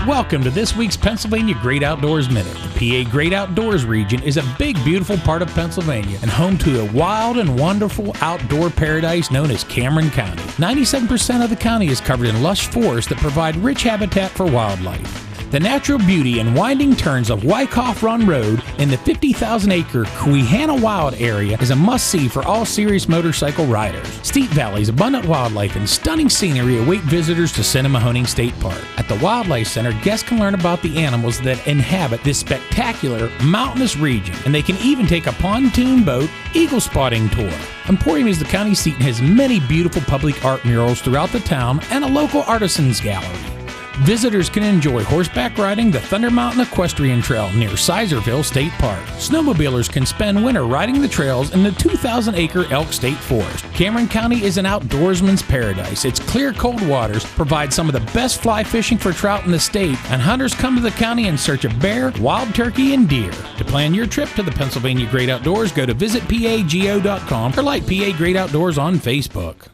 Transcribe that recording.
Welcome to this week's Pennsylvania Great Outdoors Minute. The PA Great Outdoors region is a big, beautiful part of Pennsylvania and home to a wild and wonderful outdoor paradise known as Cameron County. 97% of the county is covered in lush forests that provide rich habitat for wildlife. The natural beauty and winding turns of Wyckoff Run Road in the 50,000-acre Quehanna Wild area is a must-see for all serious motorcycle riders. Steep valleys, abundant wildlife, and stunning scenery await visitors to Sinnemahoning State Park. At the Wildlife Center, guests can learn about the animals that inhabit this spectacular mountainous region, and they can even take a pontoon boat eagle spotting tour. Emporium is the county seat and has many beautiful public art murals throughout the town and a local artisans gallery. Visitors can enjoy horseback riding the Thunder Mountain Equestrian Trail near Sizerville State Park. Snowmobilers can spend winter riding the trails in the 2,000-acre Elk State Forest. Cameron County is an outdoorsman's paradise. Its clear, cold waters provide some of the best fly fishing for trout in the state, and hunters come to the county in search of bear, wild turkey, and deer. To plan your trip to the Pennsylvania Great Outdoors, go to visitpago.com or like PA Great Outdoors on Facebook.